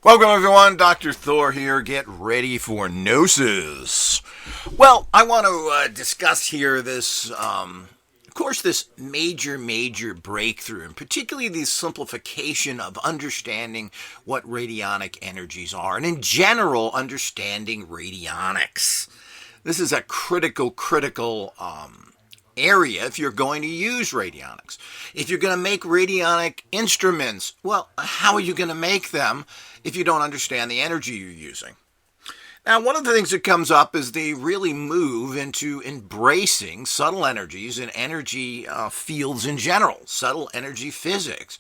Welcome everyone, Dr. Thor here. Get ready for Gnosis. Well, I want to discuss here this, this major breakthrough, and particularly the simplification of understanding what radionic energies are, and in general, understanding radionics. This is a critical area if you're going to use radionics. If you're going to make radionic instruments, well, how are you going to make them if you don't understand the energy you're using? Now, one of the things that comes up is they really move into embracing subtle energies and energy fields in general, subtle energy physics.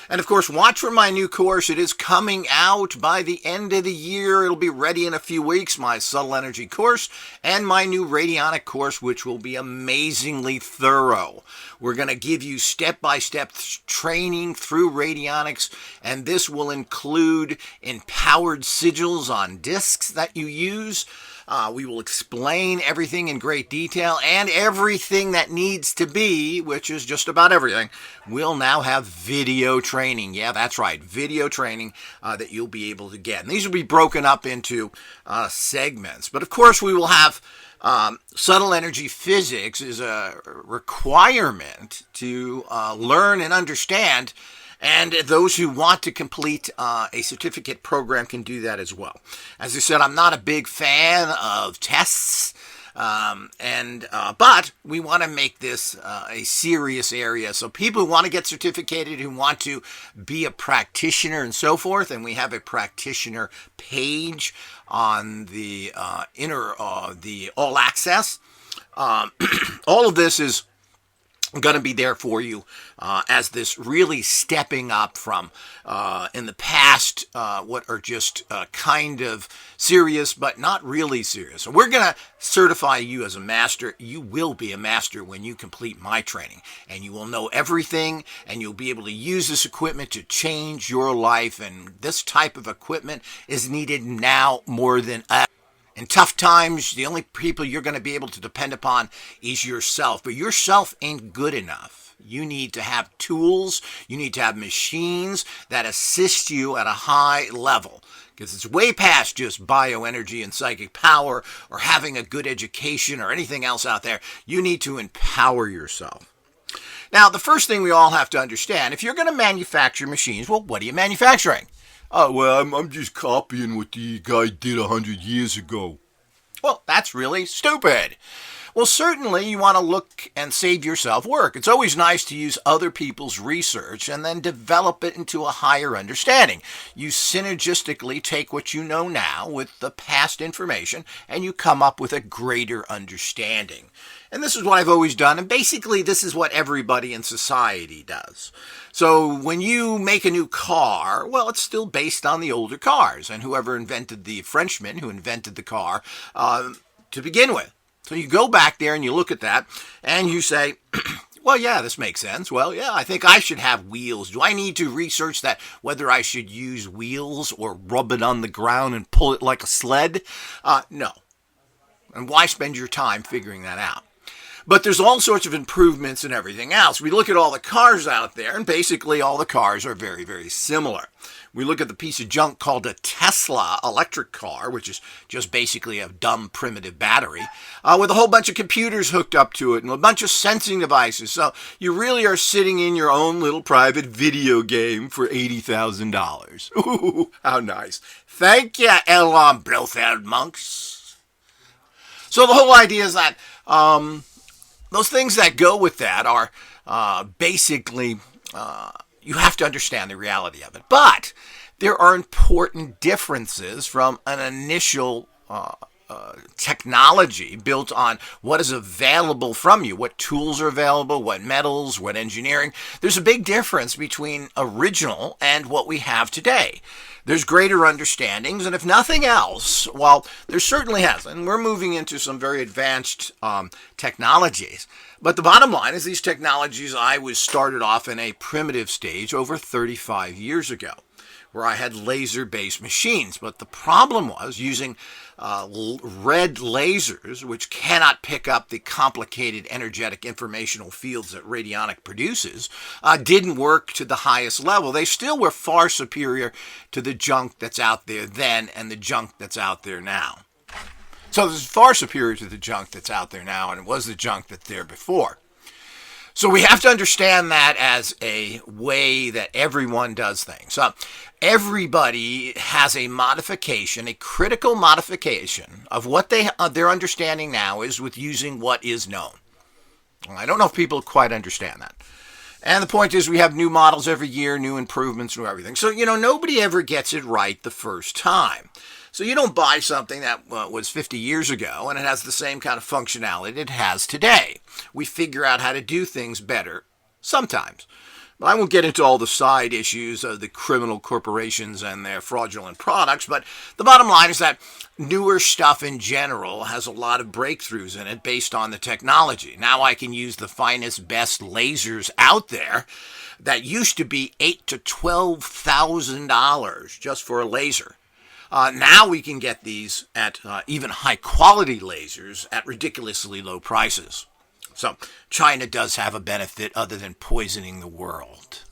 And of course, watch for my new course. It is coming out by the end of the year. It'll be ready in a few weeks, my subtle energy course and my new radionic course, which will be amazingly thorough. We're going to give you step-by-step training through radionics, and this will include empowered sigils on discs that you use. We will explain everything in great detail, and everything that needs to be, which is just about everything, we'll now have video training. Yeah, that's right, video training that you'll be able to get. And these will be broken up into segments. But of course, we will have subtle energy physics is a requirement to learn and understand. And those who want to complete a certificate program can do that as well. As I said, I'm not a big fan of tests, but we want to make this a serious area. So people who want to get certificated, who want to be a practitioner and so forth, and we have a practitioner page on the the All Access. All of this is going to be there for you as this really stepping up from in the past what are just kind of serious but not really serious. So we're going to certify you as a master. You will be a master when you complete my training, and you will know everything, and you'll be able to use this equipment to change your life. And this type of equipment is needed now more than ever. In tough times, the only people you're going to be able to depend upon is yourself. But yourself ain't good enough. You need to have tools. You need to have machines that assist you at a high level. Because it's way past just bioenergy and psychic power or having a good education or anything else out there. You need to empower yourself. Now, the first thing we all have to understand, if you're going to manufacture machines, well, what are you manufacturing? Oh, well, I'm just copying what the guy did 100 years ago. Well, that's really stupid. Well, certainly you want to look and save yourself work. It's always nice to use other people's research and then develop it into a higher understanding. You synergistically take what you know now with the past information, and you come up with a greater understanding. And this is what I've always done, and basically this is what everybody in society does. So when you make a new car, well, it's still based on the older cars, and whoever invented the Frenchman who invented the car to begin with. So you go back there and you look at that, and you say, well, yeah, this makes sense. Well, yeah, I think I should have wheels. Do I need to research that, whether I should use wheels or rub it on the ground and pull it like a sled? No. And why spend your time figuring that out? But there's all sorts of improvements and everything else. We look at all the cars out there, and basically all the cars are very, very similar. We look at the piece of junk called a Tesla electric car, which is just basically a dumb primitive battery, with a whole bunch of computers hooked up to it and a bunch of sensing devices. So you really are sitting in your own little private video game for $80,000. Ooh, how nice. Thank you, Elon Blofeld monks. So the whole idea is that those things that go with that are basically, you have to understand the reality of it. But there are important differences from an initial technology built on what is available from you, what tools are available, what metals, what engineering. There's a big difference between original and what we have today. There's greater understandings, and if nothing else, well, there certainly has, and we're moving into some very advanced technologies. But the bottom line is these technologies, I was started off in a primitive stage over 35 years ago. where I had laser-based machines. But the problem was using red lasers, which cannot pick up the complicated energetic informational fields that radionic produces, didn't work to the highest level. They still were far superior to the junk that's out there then and the junk that's out there now. So this is far superior to the junk that's out there now, and it was the junk that's there before. So we have to understand that as a way that everyone does things. Everybody has a modification, a critical modification of what their understanding now is with using what is known. Well, I don't know if people quite understand that. And the point is we have new models every year, new improvements, new everything. So, nobody ever gets it right the first time. So you don't buy something that was 50 years ago and it has the same kind of functionality it has today. We figure out how to do things better sometimes. But I won't get into all the side issues of the criminal corporations and their fraudulent products, but the bottom line is that newer stuff in general has a lot of breakthroughs in it based on the technology. Now I can use the finest, best lasers out there that used to be $8,000 to $12,000 just for a laser. Now we can get these at even high-quality lasers at ridiculously low prices. So China does have a benefit other than poisoning the world.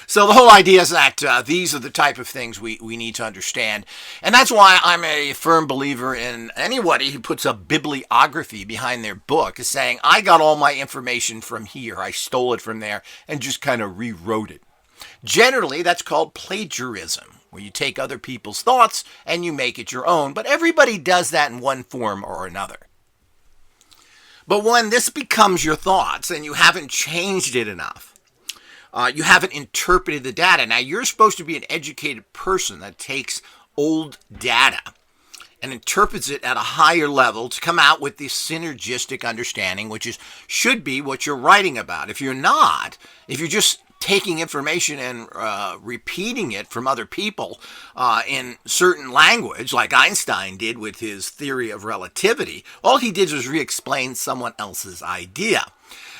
So the whole idea is that these are the type of things we need to understand. And that's why I'm a firm believer in anybody who puts a bibliography behind their book is saying, I got all my information from here. I stole it from there and just kind of rewrote it. Generally, that's called plagiarism, where you take other people's thoughts and you make it your own. But everybody does that in one form or another. But when this becomes your thoughts and you haven't changed it enough, you haven't interpreted the data. Now, you're supposed to be an educated person that takes old data and interprets it at a higher level to come out with this synergistic understanding, which should be what you're writing about. If you're not, if you're just taking information and repeating it from other people in certain language, like Einstein did with his theory of relativity, all he did was re-explain someone else's idea.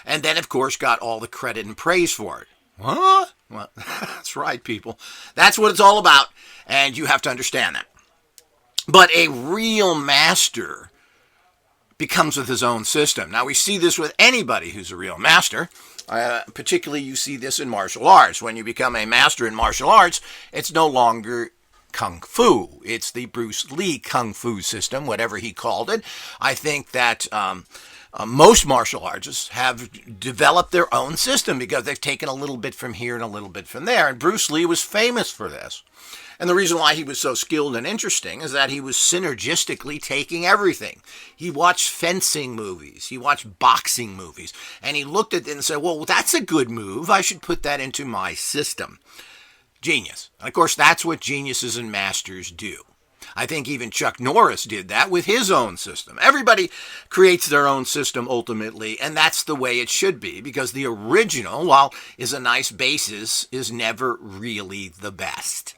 And then, of course, got all the credit and praise for it. What? Well, that's right, people. That's what it's all about, and you have to understand that. But a real master becomes with his own system. Now, we see this with anybody who's a real master. Particularly, you see this in martial arts. When you become a master in martial arts, it's no longer Kung Fu. It's the Bruce Lee Kung Fu system, whatever he called it. I think that most martial artists have developed their own system because they've taken a little bit from here and a little bit from there. And Bruce Lee was famous for this. And the reason why he was so skilled and interesting is that he was synergistically taking everything. He watched fencing movies. He watched boxing movies. And he looked at it and said, well, that's a good move. I should put that into my system. Genius. And of course, that's what geniuses and masters do. I think even Chuck Norris did that with his own system. Everybody creates their own system ultimately, and that's the way it should be, because the original, while is a nice basis, is never really the best.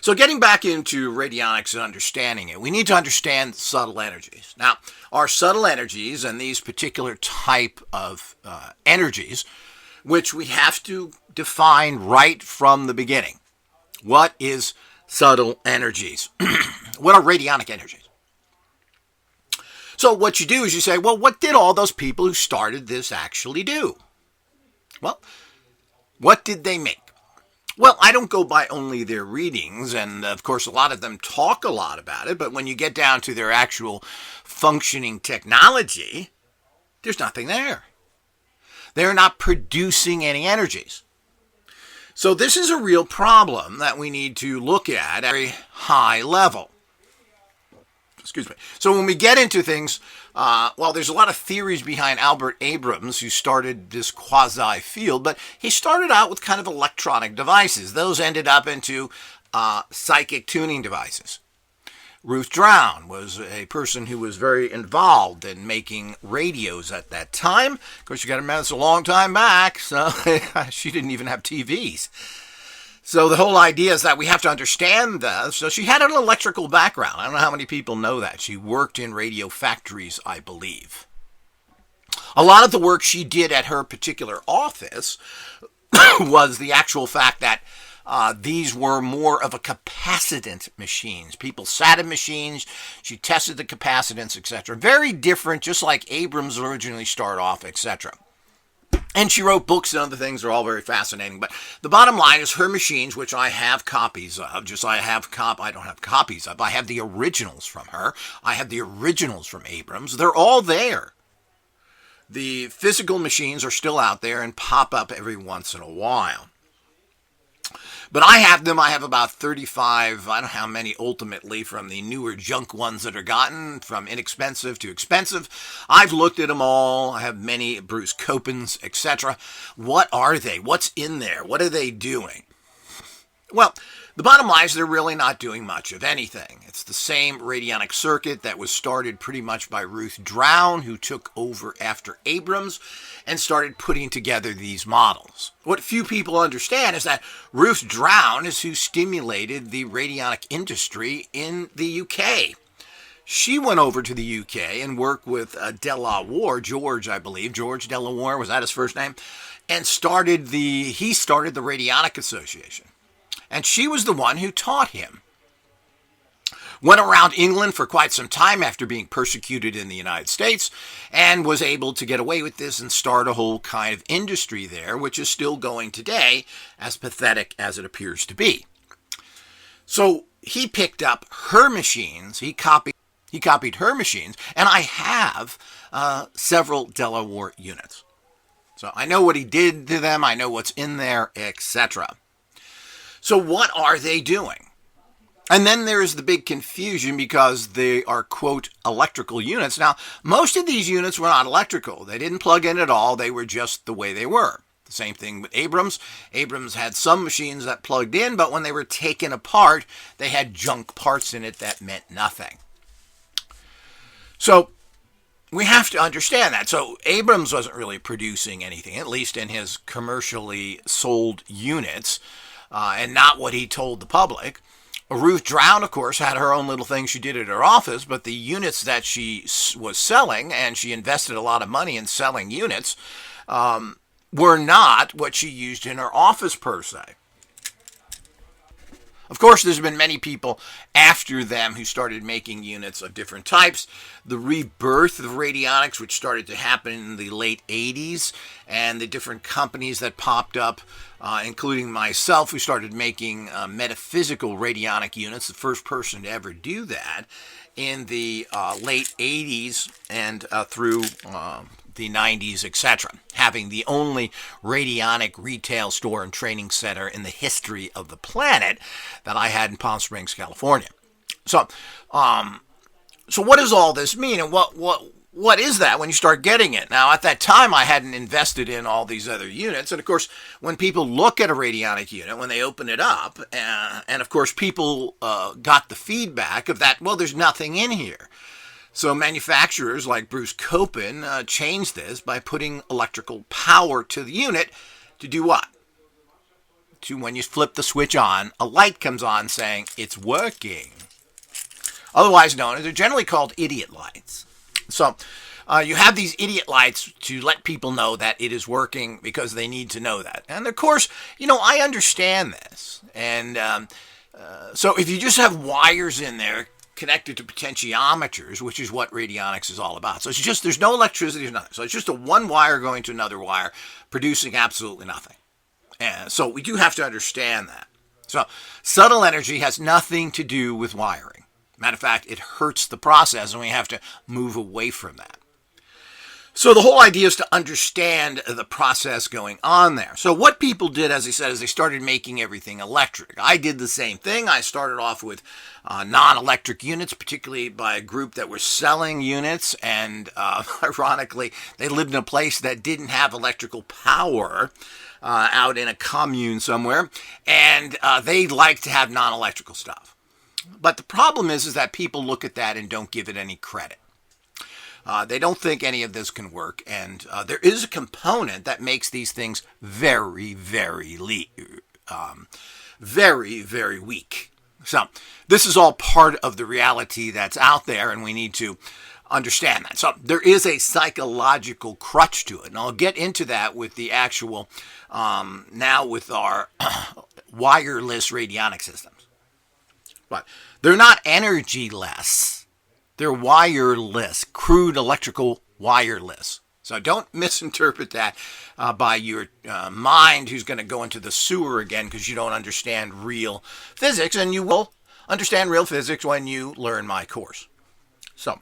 So getting back into radionics and understanding it, we need to understand subtle energies. Now, our subtle energies and these particular type of energies, which we have to define right from the beginning. What is subtle energies? What are radionic energies? So what you do is you say, well, what did all those people who started this actually do? Well, what did they make? Well, I don't go by only their readings, and of course a lot of them talk a lot about it, but when you get down to their actual functioning technology, there's nothing there. They're not producing any energies. So this is a real problem that we need to look at a very high level. Excuse me. So when we get into things, there's a lot of theories behind Albert Abrams, who started this quasi-field, but he started out with kind of electronic devices. Those ended up into psychic tuning devices. Ruth Drown was a person who was very involved in making radios at that time. Of course, you got to remember, it's a long time back, so she didn't even have TVs. So the whole idea is that we have to understand that. So she had an electrical background. I don't know how many people know that. She worked in radio factories, I believe. A lot of the work she did at her particular office was the actual fact that These were more of a capacitance machines. People sat in machines. She tested the capacitance, etc. Very different, just like Abrams originally started off, etc. And she wrote books and other things. They're all very fascinating. But the bottom line is her machines, which I have copies of. I don't have copies of. I have the originals from her. I have the originals from Abrams. They're all there. The physical machines are still out there and pop up every once in a while. But I have them. I have about 35, I don't know how many ultimately, from the newer junk ones that are gotten, from inexpensive to expensive. I've looked at them all. I have many Bruce Copens, etc. What are they? What's in there? What are they doing? Well, the bottom line is they're really not doing much of anything. It's the same radionic circuit that was started pretty much by Ruth Drown, who took over after Abrams and started putting together these models. What few people understand is that Ruth Drown is who stimulated the radionic industry in the UK. She went over to the UK and worked with George Delaware, was that his first name? And he started the Radionic Association. And she was the one who taught him. Went around England for quite some time after being persecuted in the United States and was able to get away with this and start a whole kind of industry there, which is still going today, as pathetic as it appears to be. So he picked up her machines, he copied her machines, and I have several Delaware units. So I know what he did to them, I know what's in there, etc. So what are they doing? And then there's the big confusion because they are, quote, electrical units. Now, most of these units were not electrical. They didn't plug in at all. They were just the way they were. The same thing with Abrams. Abrams had some machines that plugged in, but when they were taken apart, they had junk parts in it that meant nothing. So we have to understand that. So Abrams wasn't really producing anything, at least in his commercially sold units, and not what he told the public. Ruth Drown, of course, had her own little thing she did at her office, but the units that she was selling, and she invested a lot of money in selling units, were not what she used in her office per se. Of course, there's been many people after them who started making units of different types. The rebirth of radionics, which started to happen in the late 80s, and the different companies that popped up, including myself, who started making metaphysical radionic units, the first person to ever do that in the late 80s and through the 90s, etc., having the only radionic retail store and training center in the history of the planet that I had in Palm Springs, California. So what does all this mean, and what is that when you start getting it? Now, at that time, I hadn't invested in all these other units, and of course, when people look at a radionic unit, when they open it up, and of course, people got the feedback of that, well, there's nothing in here. So manufacturers like Bruce Copen changed this by putting electrical power to the unit to do what? To, when you flip the switch on, a light comes on saying it's working. Otherwise known, they're generally called idiot lights. So you have these idiot lights to let people know that it is working because they need to know that. And of course, I understand this. And so if you just have wires in there connected to potentiometers, which is what radionics is all about. So it's just, there's no electricity, there's nothing. So it's just a one wire going to another wire, producing absolutely nothing. And so we do have to understand that. So subtle energy has nothing to do with wiring. Matter of fact, it hurts the process, and we have to move away from that. So the whole idea is to understand the process going on there. So what people did, as I said, is they started making everything electric. I did the same thing. I started off with non-electric units, particularly by a group that were selling units. And ironically, they lived in a place that didn't have electrical power, out in a commune somewhere. And they liked to have non-electrical stuff. But the problem is that people look at that and don't give it any credit. They don't think any of this can work, and there is a component that makes these things very, very weak. So this is all part of the reality that's out there, and we need to understand that. So there is a psychological crutch to it, and I'll get into that with the actual, now with our wireless radionic systems. But they're not energy-less. They're wireless, crude electrical wireless. So don't misinterpret that by your mind who's going to go into the sewer again because you don't understand real physics, and you will understand real physics when you learn my course. So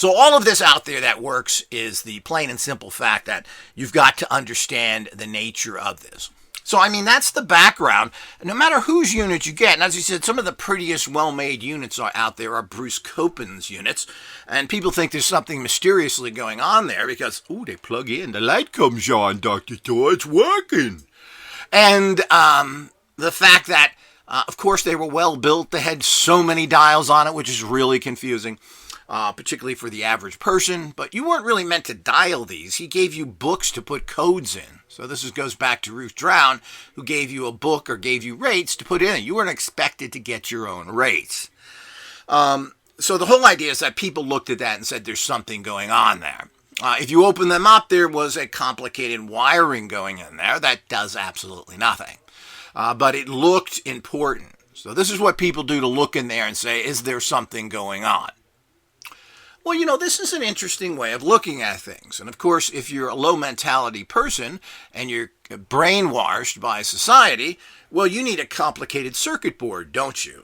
all of this out there that works is the plain and simple fact that you've got to understand the nature of this. So, I mean, that's the background. No matter whose unit you get, and as I said, some of the prettiest well-made units out there are Bruce Copen's units, and people think there's something mysteriously going on there because, ooh, they plug in, the light comes on, Dr. Thor, it's working. And the fact that, of course, they were well-built, they had so many dials on it, which is really confusing. Particularly for the average person, but you weren't really meant to dial these. He gave you books to put codes in. So this goes back to Ruth Drown, who gave you a book or gave you rates to put in. You weren't expected to get your own rates. So the whole idea is that people looked at that and said there's something going on there. If you open them up, there was a complicated wiring going in there that does absolutely nothing. But it looked important. So this is what people do to look in there and say, is there something going on? Well, you know, this is an interesting way of looking at things. And of course, if you're a low mentality person and you're brainwashed by society, well, you need a complicated circuit board, don't you?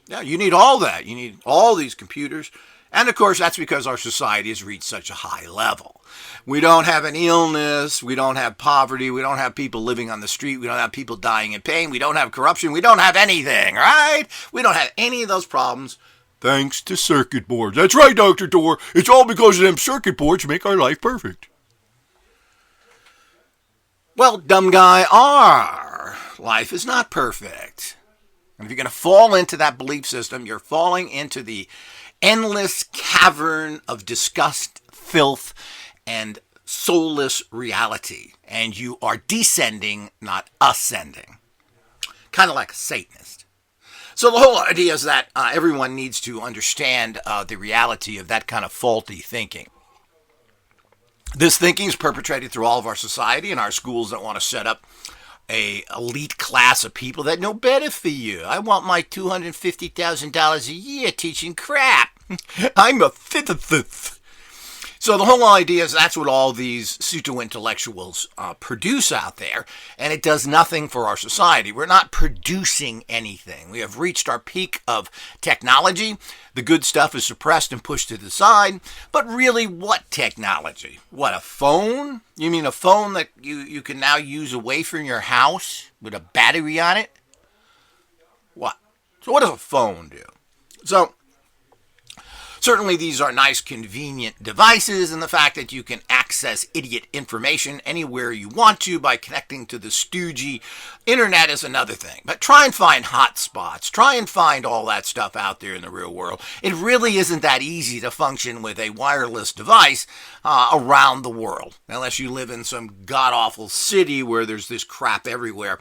Yeah, you need all that. You need all these computers. And of course, that's because our society has reached such a high level. We don't have an illness. We don't have poverty. We don't have people living on the street. We don't have people dying in pain. We don't have corruption. We don't have anything, right? We don't have any of those problems. Thanks to circuit boards. That's right, Dr. Thor. It's all because of them circuit boards make our life perfect. Well, dumb guy, our life is not perfect. And if you're going to fall into that belief system, you're falling into the endless cavern of disgust, filth, and soulless reality. And you are descending, not ascending. Kind of like a Satanist. So the whole idea is that everyone needs to understand the reality of that kind of faulty thinking. This thinking is perpetrated through all of our society and our schools that want to set up a elite class of people that know better for you. I want my $250,000 a year teaching crap. I'm a fifth. So the whole idea is that's what all these pseudo-intellectuals produce out there, and it does nothing for our society. We're not producing anything. We have reached our peak of technology. The good stuff is suppressed and pushed to the side. But really, what technology? What, a phone? You mean a phone that you can now use away from your house with a battery on it? What? So what does a phone do? So certainly these are nice, convenient devices, and the fact that you can access idiot information anywhere you want to by connecting to the stoogey internet is another thing. But try and find hotspots. Try and find all that stuff out there in the real world. It really isn't that easy to function with a wireless device around the world, unless you live in some god-awful city where there's this crap everywhere.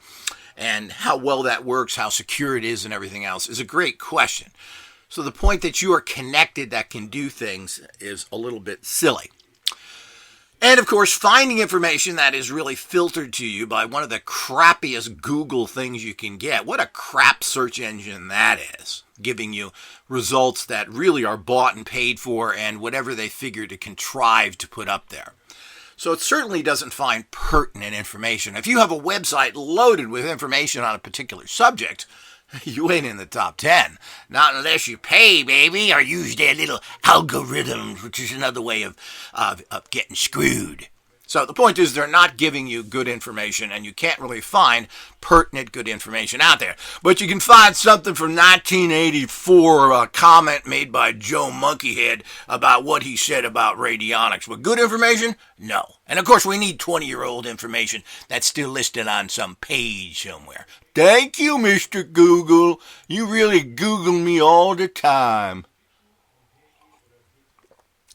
And how well that works, how secure it is, and everything else is a great question. So the point that you are connected that can do things is a little bit silly. And of course, finding information that is really filtered to you by one of the crappiest Google things you can get. What a crap search engine that is, giving you results that really are bought and paid for and whatever they figure to contrive to put up there. So it certainly doesn't find pertinent information. If you have a website loaded with information on a particular subject, you ain't in the top 10. Not unless you pay, baby, or use their little algorithms, which is another way of getting screwed. So the point is they're not giving you good information, and you can't really find pertinent good information out there. But you can find something from 1984, a comment made by Joe Monkeyhead about what he said about radionics. But good information? No. And of course we need 20-year-old information that's still listed on some page somewhere. Thank you, Mr. Google. You really Google me all the time.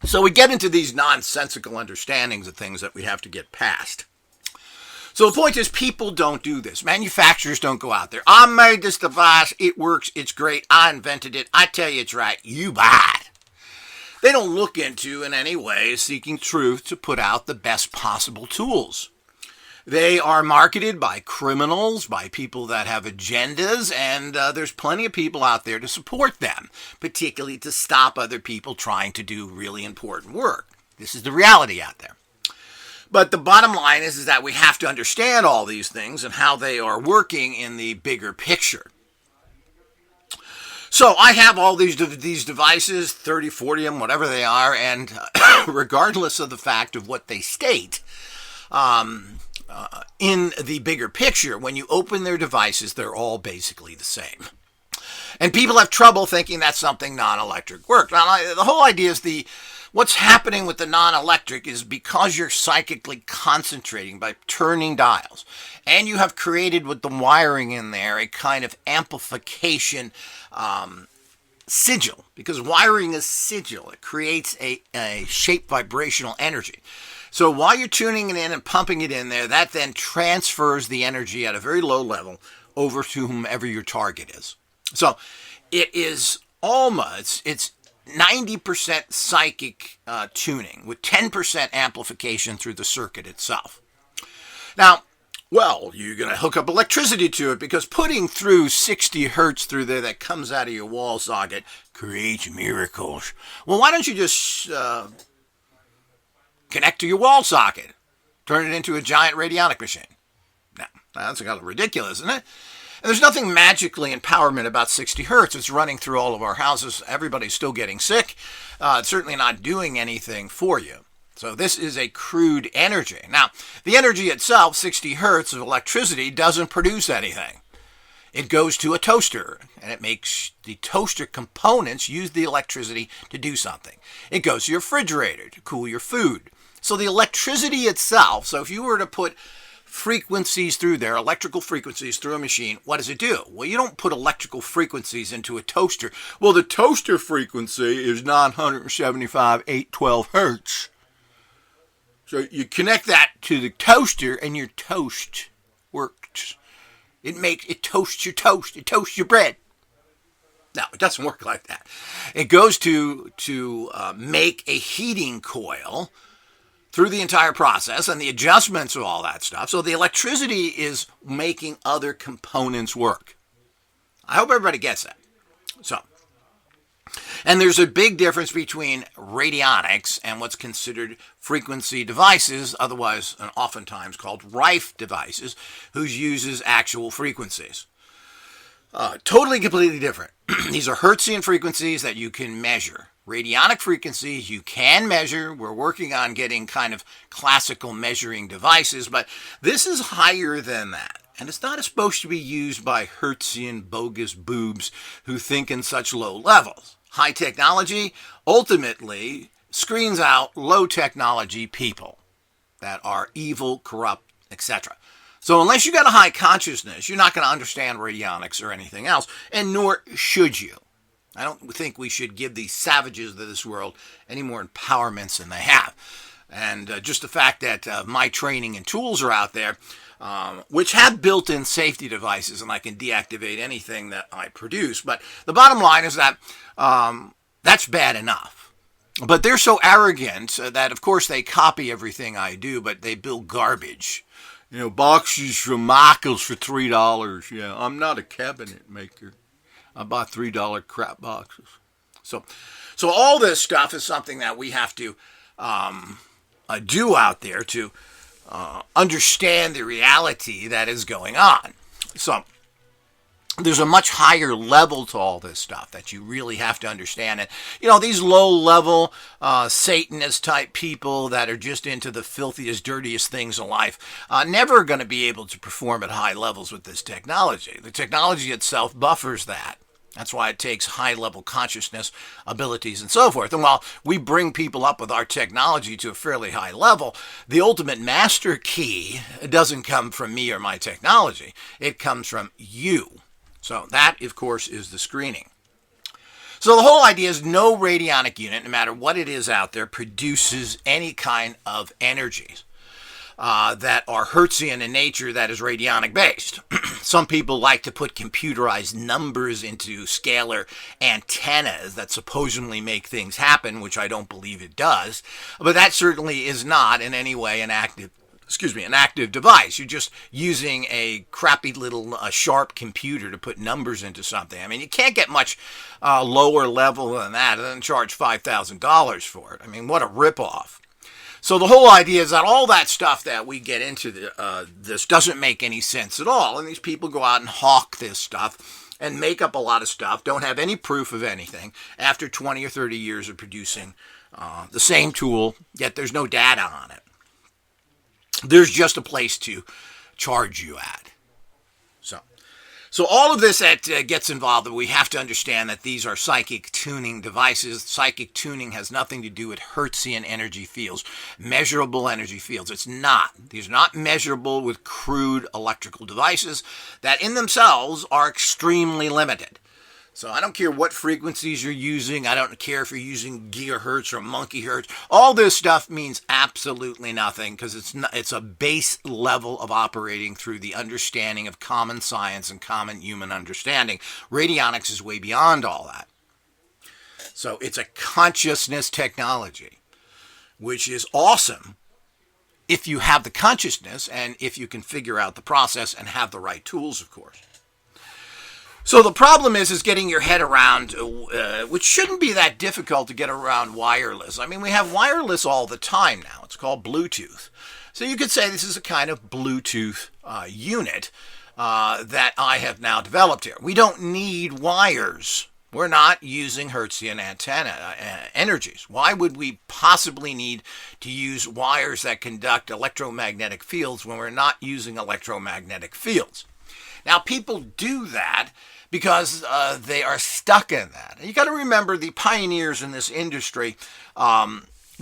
So we get into these nonsensical understandings of things that we have to get past. So the point is, people don't do this. Manufacturers don't go out there. I made this device. It works. It's great. I invented it. I tell you it's right. You buy it. They don't look into, in any way, seeking truth to put out the best possible tools. They are marketed by criminals, by people that have agendas, and there's plenty of people out there to support them, particularly to stop other people trying to do really important work. This is the reality out there. But the bottom line is that we have to understand all these things and how they are working in the bigger picture. So I have all these devices, 30, 40 of them, whatever they are, and regardless of the fact of what they state, in the bigger picture, when you open their devices, they're all basically the same. And people have trouble thinking that something non-electric works. Now, the whole idea is what's happening with the non-electric is because you're psychically concentrating by turning dials. And you have created with the wiring in there a kind of amplification sigil. Because wiring is sigil. It creates a shape vibrational energy. So while you're tuning it in and pumping it in there, that then transfers the energy at a very low level over to whomever your target is. So it is it's 90% psychic tuning with 10% amplification through the circuit itself. Now, well, you're going to hook up electricity to it because putting through 60 hertz through there that comes out of your wall socket creates miracles. Well, why don't you just connect to your wall socket, turn it into a giant radionic machine? Now, that's kind of ridiculous, isn't it? And there's nothing magically empowerment about 60 hertz. It's running through all of our houses. Everybody's still getting sick. It's certainly not doing anything for you. So this is a crude energy. Now, the energy itself, 60 hertz of electricity, doesn't produce anything. It goes to a toaster, and it makes the toaster components use the electricity to do something. It goes to your refrigerator to cool your food. So the electricity itself, so if you were to put frequencies through there, electrical frequencies through a machine, what does it do? Well, you don't put electrical frequencies into a toaster. Well, the toaster frequency is 975, 812 hertz. So you connect that to the toaster and your toast works. It toasts your toast. It toasts your bread. No, it doesn't work like that. It goes to make a heating coil through the entire process and the adjustments of all that stuff. So the electricity is making other components work. I hope everybody gets that. And there's a big difference between radionics and what's considered frequency devices, otherwise and oftentimes called Rife devices, whose uses actual frequencies. Totally, completely different. These are Hertzian frequencies that you can measure. Radionic frequencies you can measure. We're working on getting kind of classical measuring devices, but this is higher than that. And it's not supposed to be used by Hertzian bogus boobs who think in such low levels. High technology ultimately screens out low technology people that are evil, corrupt, etc. So unless you got a high consciousness, you're not going to understand radionics or anything else, and nor should you. I don't think we should give these savages of this world any more empowerments than they have. And just the fact that my training and tools are out there, which have built-in safety devices, and I can deactivate anything that I produce. But the bottom line is that that's bad enough. But they're so arrogant that, of course, they copy everything I do, but they build garbage. You know, boxes from Michael's for $3. Yeah, I'm not a cabinet maker. I bought $3 crap boxes. So all this stuff is something that we have to do out there to understand the reality that is going on. So there's a much higher level to all this stuff that you really have to understand. And, you know, these low-level Satanist type people that are just into the filthiest, dirtiest things in life, never going to be able to perform at high levels with this technology. The technology itself buffers that. That's why it takes high-level consciousness, abilities, and so forth. And while we bring people up with our technology to a fairly high level, the ultimate master key doesn't come from me or my technology. It comes from you. So that, of course, is the screening. So the whole idea is no radionic unit, no matter what it is out there, produces any kind of energies that are Hertzian in nature, that is radionic based. Some people like to put computerized numbers into scalar antennas that supposedly make things happen, which I don't believe it does. But that certainly is not in any way an active an active device. You're just using a crappy little sharp computer to put numbers into something. I mean, you can't get much lower level than that and then charge $5,000 for it. I mean, what a ripoff. So the whole idea is that all that stuff that we get into this doesn't make any sense at all. And these people go out and hawk this stuff and make up a lot of stuff, don't have any proof of anything after 20 or 30 years of producing the same tool, yet there's no data on it. There's just a place to charge you at. So all of this that gets involved, we have to understand that these are psychic tuning devices. Psychic tuning has nothing to do with Hertzian energy fields, measurable energy fields. It's not. These are not measurable with crude electrical devices that in themselves are extremely limited. So I don't care what frequencies you're using. I don't care if you're using gigahertz or monkey hertz. All this stuff means absolutely nothing because it's a base level of operating through the understanding of common science and common human understanding. Radionics is way beyond all that. So it's a consciousness technology, which is awesome if you have the consciousness and if you can figure out the process and have the right tools, of course. So the problem is getting your head around, which shouldn't be that difficult to get around wireless. I mean, we have wireless all the time now. It's called Bluetooth. So you could say this is a kind of Bluetooth unit that I have now developed here. We don't need wires. We're not using Hertzian antenna energies. Why would we possibly need to use wires that conduct electromagnetic fields when we're not using electromagnetic fields? Now, people do that because they are stuck in that. And you got to remember the pioneers in this industry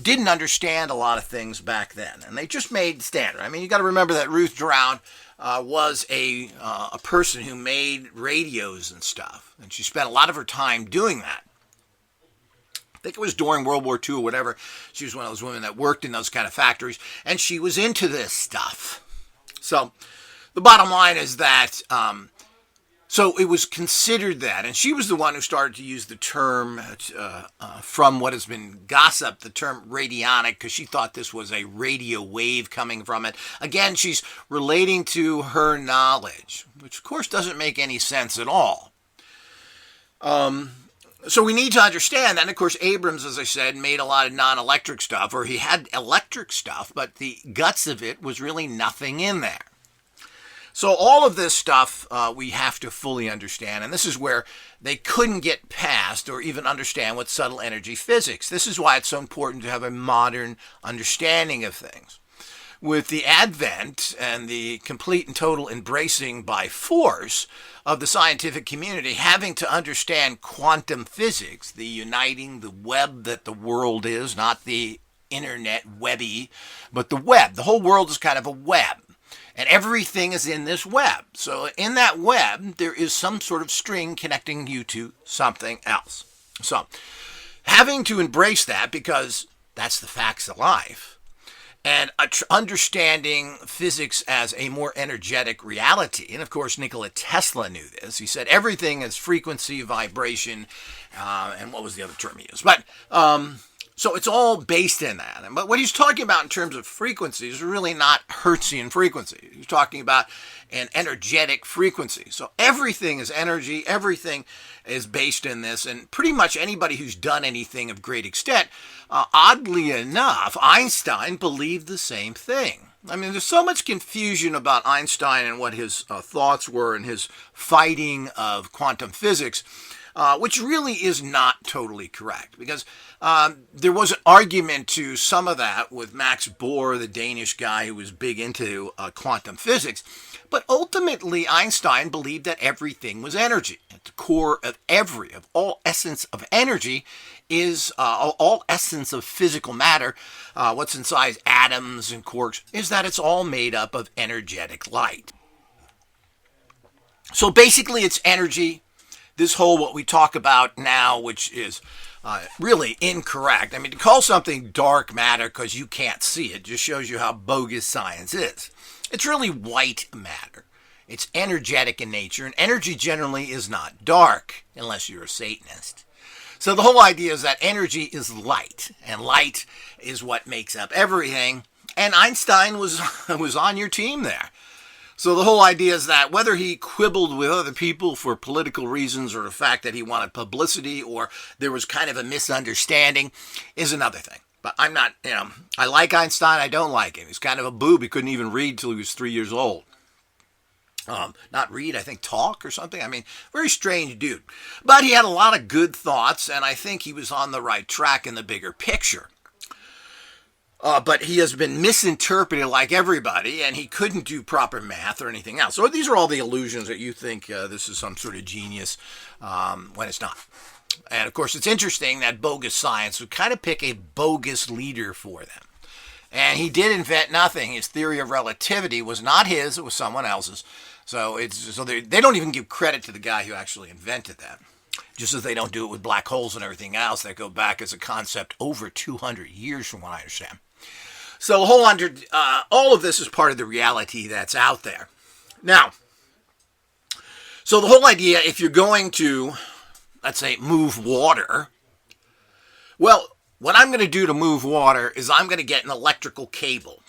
didn't understand a lot of things back then, and they just made standard. I mean, you got to remember that Ruth Drown was a person who made radios and stuff, and she spent a lot of her time doing that. I think it was during World War II or whatever. She was one of those women that worked in those kind of factories, and she was into this stuff. So the bottom line is that, so it was considered that, and she was the one who started to use the term from what has been gossiped, the term radionic, because she thought this was a radio wave coming from it. Again, she's relating to her knowledge, which of course doesn't make any sense at all. So we need to understand that, and of course, Abrams, as I said, made a lot of non-electric stuff, or he had electric stuff, but the guts of it was really nothing in there. So all of this stuff we have to fully understand, and this is where they couldn't get past or even understand what subtle energy physics. This is why it's so important to have a modern understanding of things. With the advent and the complete and total embracing by force of the scientific community having to understand quantum physics, the uniting, the web that the world is, not the internet webby, but the web. The whole world is kind of a web. And everything is in this web. So in that web, there is some sort of string connecting you to something else. So having to embrace that, because that's the facts of life, and understanding physics as a more energetic reality. And of course, Nikola Tesla knew this. He said everything is frequency, vibration, and what was the other term he used? But so it's all based in that. But what he's talking about in terms of frequencies is really not Hertzian frequency. He's talking about an energetic frequency. So everything is energy. Everything is based in this. And pretty much anybody who's done anything of great extent, oddly enough, Einstein believed the same thing. I mean, there's so much confusion about Einstein and what his thoughts were and his fighting of quantum physics, which really is not totally correct, because there was an argument to some of that with Max Bohr, the Danish guy who was big into quantum physics. But ultimately, Einstein believed that everything was energy. At the core of all essence of energy is, all essence of physical matter, what's inside atoms and quarks, is that it's all made up of energetic light. So basically, it's energy. This whole what we talk about now, which is really incorrect. I mean, to call something dark matter because you can't see it just shows you how bogus science is. It's really white matter. It's energetic in nature, and energy generally is not dark unless you're a Satanist. So the whole idea is that energy is light, and light is what makes up everything. And Einstein was was on your team there. So the whole idea is that whether he quibbled with other people for political reasons or the fact that he wanted publicity or there was kind of a misunderstanding is another thing. But I'm not, I like Einstein. I don't like him. He's kind of a boob. He couldn't even read till he was 3 years old. Not read, I think talk or something. I mean, very strange dude. But he had a lot of good thoughts, and I think he was on the right track in the bigger picture. But he has been misinterpreted like everybody, and he couldn't do proper math or anything else. So these are all the illusions that you think this is some sort of genius when it's not. And of course, it's interesting that bogus science would kind of pick a bogus leader for them. And he did invent nothing. His theory of relativity was not his, it was someone else's. So they don't even give credit to the guy who actually invented that. Just as they don't do it with black holes and everything else that go back as a concept over 200 years from what I understand. So all of this is part of the reality that's out there. Now, so the whole idea, if you're going to, let's say, move water, well, what I'm going to do to move water is I'm going to get an electrical cable.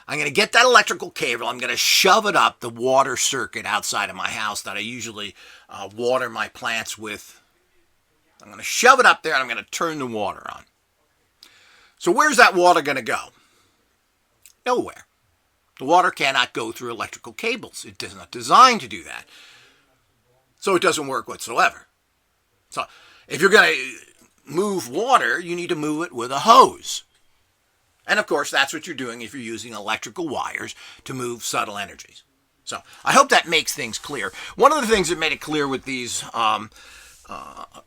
I'm going to get that electrical cable. I'm going to shove it up the water circuit outside of my house that I usually water my plants with. I'm going to shove it up there and I'm going to turn the water on. So where's that water going to go? Nowhere. The water cannot go through electrical cables. It is not designed to do that. So it doesn't work whatsoever. So if you're going to move water, you need to move it with a hose. And of course, that's what you're doing if you're using electrical wires to move subtle energies. So I hope that makes things clear. One of the things that made it clear with these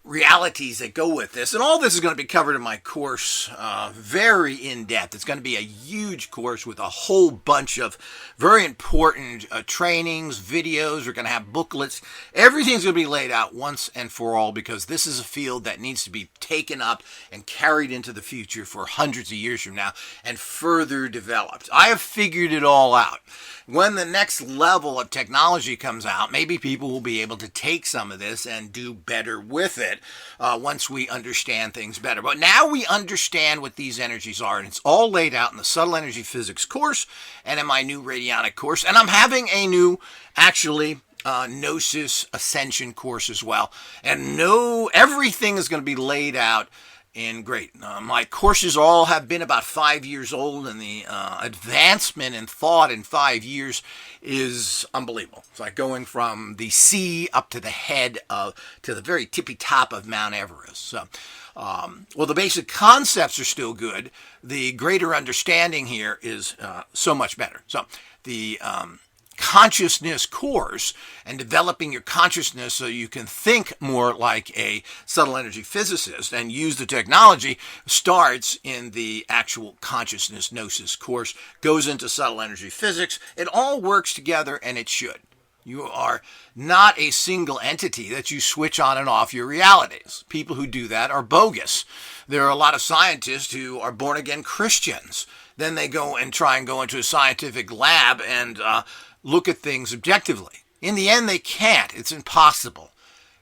realities that go with this, and all this is going to be covered in my course very in depth. It's going to be a huge course with a whole bunch of very important trainings, videos. We're going to have booklets. Everything's going to be laid out once and for all because this is a field that needs to be taken up and carried into the future for hundreds of years from now and further developed. I have figured it all out. When the next level of technology comes out, maybe people will be able to take some of this and do better with it once we understand things better. But now we understand what these energies are, and it's all laid out in the Subtle Energy Physics course and in my new Radionic course. And I'm having a new, Gnosis Ascension course as well. And everything is going to be laid out in great. My courses all have been about 5 years old, and the advancement in thought in 5 years is unbelievable. It's like going from the sea up to the head to the very tippy top of Mount Everest. So, well, the basic concepts are still good. The greater understanding here is so much better. So, the consciousness course and developing your consciousness so you can think more like a subtle energy physicist and use the technology starts in the actual consciousness gnosis course, goes into subtle energy physics. It all works together, and it should. You are not a single entity that you switch on and off your realities. People who do that are bogus. There are a lot of scientists who are born again Christians. Then they go and try and go into a scientific lab and look at things objectively. In the end, they can't. It's impossible.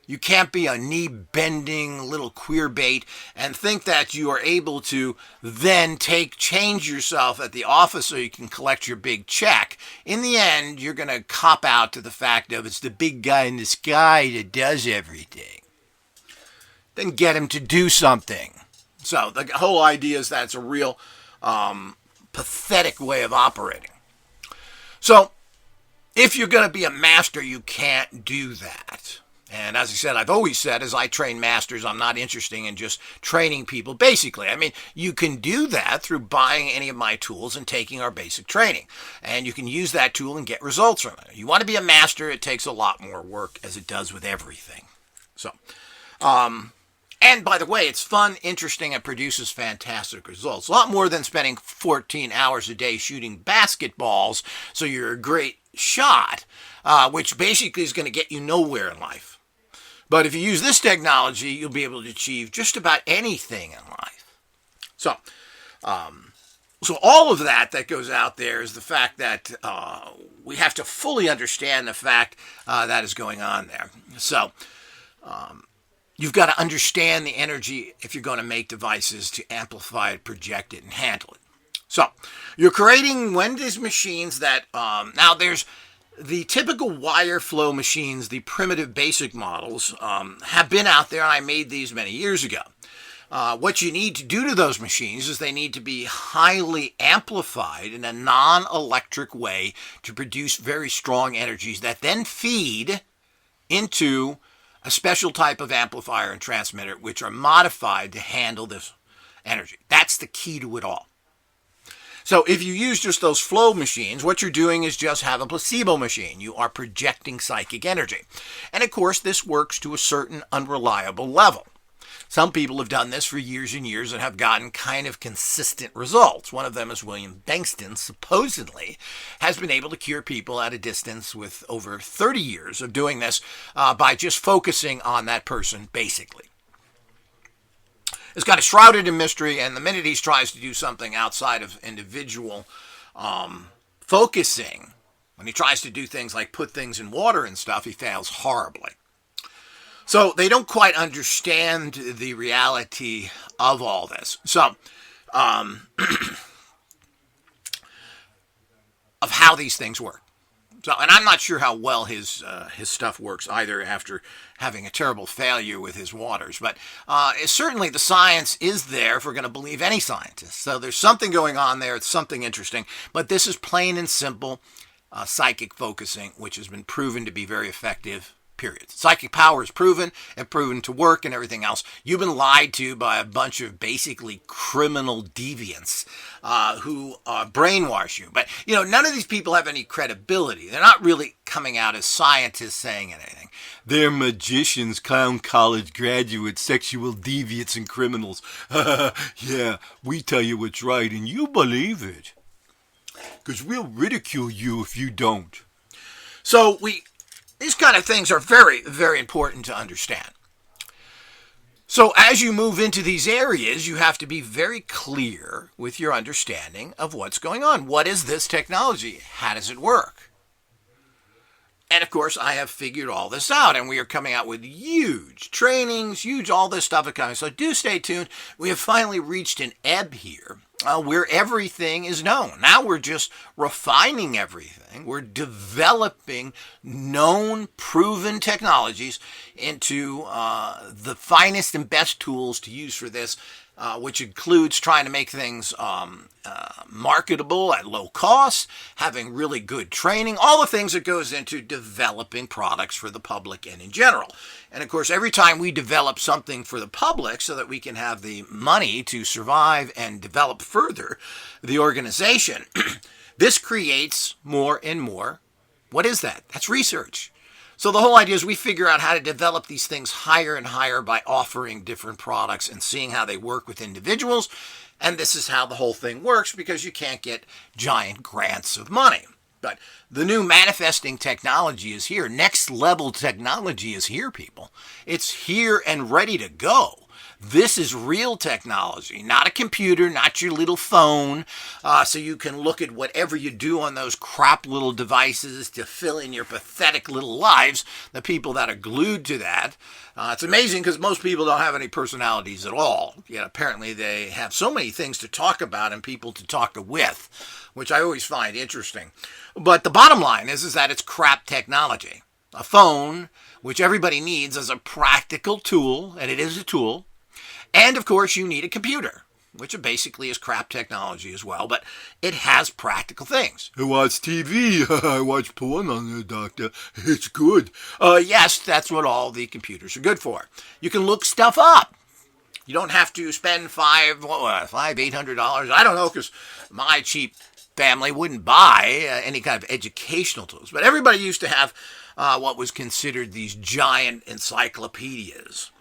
You can't be a knee-bending little queer bait and think that you are able to then change yourself at the office so you can collect your big check. In the end, you're going to cop out to the fact of it's the big guy in the sky that does everything. Then get him to do something. So the whole idea is that it's a real pathetic way of operating. So if you're going to be a master, you can't do that. And as I said, I've always said, as I train masters, I'm not interested in just training people basically. I mean, you can do that through buying any of my tools and taking our basic training. And you can use that tool and get results from it. You want to be a master, it takes a lot more work, as it does with everything. So, and by the way, it's fun, interesting, and produces fantastic results. A lot more than spending 14 hours a day shooting basketballs so you're a great shot, which basically is going to get you nowhere in life. But if you use this technology, you'll be able to achieve just about anything in life. So all of that goes out there is the fact that we have to fully understand the fact that is going on there. So you've got to understand the energy if you're going to make devices to amplify it, project it, and handle it. So, you're creating one of these machines that, now there's the typical wire flow machines, the primitive basic models, have been out there, and I made these many years ago. What you need to do to those machines is they need to be highly amplified in a non-electric way to produce very strong energies that then feed into a special type of amplifier and transmitter which are modified to handle this energy. That's the key to it all. So if you use just those flow machines, what you're doing is just have a placebo machine. You are projecting psychic energy. And of course, this works to a certain unreliable level. Some people have done this for years and years and have gotten kind of consistent results. One of them is William Bankston, supposedly has been able to cure people at a distance with over 30 years of doing this by just focusing on that person, basically. It's kind of shrouded in mystery, and the minute he tries to do something outside of individual focusing, when he tries to do things like put things in water and stuff, he fails horribly. So they don't quite understand the reality of all this. So, of how these things work. So, and I'm not sure how well his stuff works either after having a terrible failure with his waters. But certainly the science is there if we're going to believe any scientist. So there's something going on there. It's something interesting. But this is plain and simple psychic focusing, which has been proven to be very effective. Period. Psychic power is proven and proven to work and everything else. You've been lied to by a bunch of basically criminal deviants who brainwash you. But, you know, none of these people have any credibility. They're not really coming out as scientists saying anything. They're magicians, clown college graduates, sexual deviants, and criminals. Yeah, we tell you what's right and you believe it. 'Cause we'll ridicule you if you don't. So these kind of things are very, very important to understand. So as you move into these areas, you have to be very clear with your understanding of what's going on. What is this technology? How does it work? And of course, I have figured all this out, and we are coming out with huge trainings, huge all this stuff is coming. So do stay tuned. We have finally reached an ebb here where everything is known. Now we're just refining everything. We're developing known, proven technologies into the finest and best tools to use for this, which includes trying to make things marketable at low cost, having really good training, all the things that goes into developing products for the public and in general. And of course, every time we develop something for the public so that we can have the money to survive and develop further the organization, this creates more and more. What is that? That's research. So the whole idea is we figure out how to develop these things higher and higher by offering different products and seeing how they work with individuals. And this is how the whole thing works because you can't get giant grants of money. But the new manifesting technology is here. Next level technology is here, people. It's here and ready to go. This is real technology, not a computer, not your little phone, so you can look at whatever you do on those crap little devices to fill in your pathetic little lives, the people that are glued to that. It's amazing because most people don't have any personalities at all. Yet apparently they have so many things to talk about and people to talk with, which I always find interesting. But the bottom line is that it's crap technology. A phone, which everybody needs as a practical tool, and it is a tool. And, of course, you need a computer, which basically is crap technology as well, but it has practical things. I watch TV. I watch porn on the doctor. It's good. Yes, that's what all the computers are good for. You can look stuff up. You don't have to spend $800. I don't know, because my cheap family wouldn't buy any kind of educational tools. But everybody used to have what was considered these giant encyclopedias.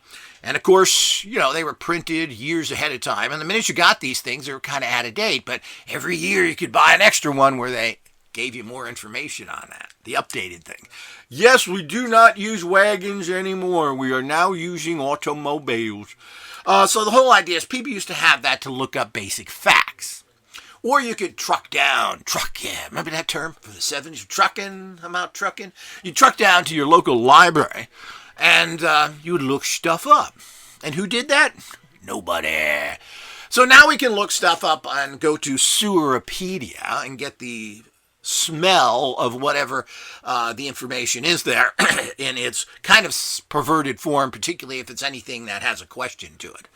And of course, you know, they were printed years ahead of time. And the minute you got these things, they were kind of out of date. But every year you could buy an extra one where they gave you more information on that, the updated thing. Yes, we do not use wagons anymore. We are now using automobiles. So the whole idea is people used to have that to look up basic facts. Or you could remember that term for the 70s? Trucking, I'm out trucking. You truck down to your local library. And you would look stuff up. And who did that? Nobody. So now we can look stuff up and go to Seweropedia and get the smell of whatever the information is there in its kind of perverted form, particularly if it's anything that has a question to it.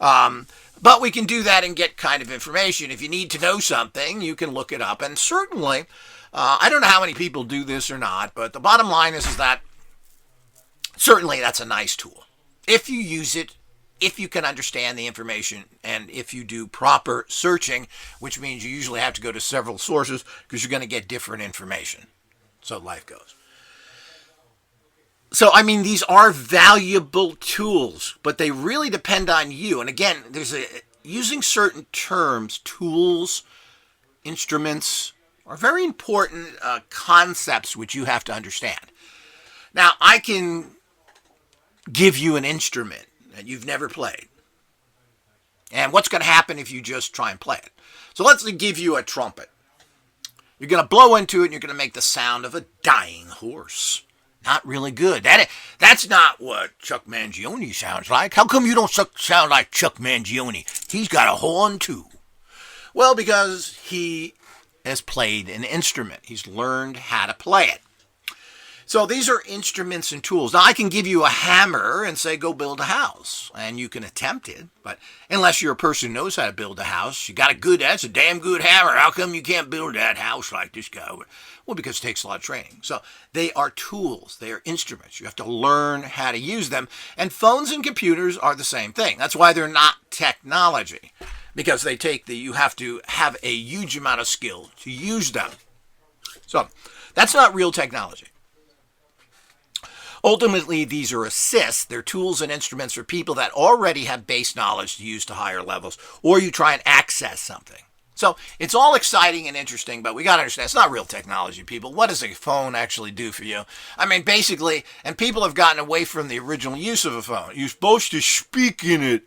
But we can do that and get kind of information. If you need to know something, you can look it up. And certainly, I don't know how many people do this or not, but the bottom line is that certainly that's a nice tool. If you use it, if you can understand the information, and if you do proper searching, which means you usually have to go to several sources because you're going to get different information. So life goes. So, I mean, these are valuable tools, but they really depend on you. And again, using certain terms, tools, instruments, are very important concepts which you have to understand. Now, I can give you an instrument that you've never played. And what's going to happen if you just try and play it? So let's give you a trumpet. You're going to blow into it and you're going to make the sound of a dying horse. Not really good. That's not what Chuck Mangione sounds like. How come you don't sound like Chuck Mangione? He's got a horn too. Well, because he has played an instrument. He's learned how to play it. So these are instruments and tools. Now, I can give you a hammer and say, go build a house. And you can attempt it. But unless you're a person who knows how to build a house, that's a damn good hammer. How come you can't build that house like this guy? Well, because it takes a lot of training. So they are tools. They are instruments. You have to learn how to use them. And phones and computers are the same thing. That's why they're not technology. Because you have to have a huge amount of skill to use them. So that's not real technology. Ultimately, these are assists. They're tools and instruments for people that already have base knowledge to use to higher levels, or you try and access something. So it's all exciting and interesting, but we got to understand, it's not real technology, people. What does a phone actually do for you? I mean, basically, and people have gotten away from the original use of a phone. You're supposed to speak in it,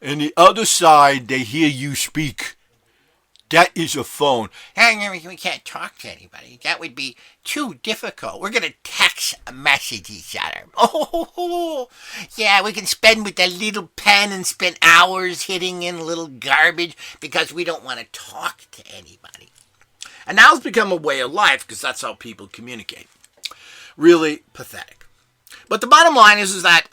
and the other side, they hear you speak. That is a phone. We can't talk to anybody. That would be too difficult. We're going to text message each other. Oh, yeah, we can spend with a little pen and spend hours hitting in little garbage because we don't want to talk to anybody. And now it's become a way of life because that's how people communicate. Really pathetic. But the bottom line is that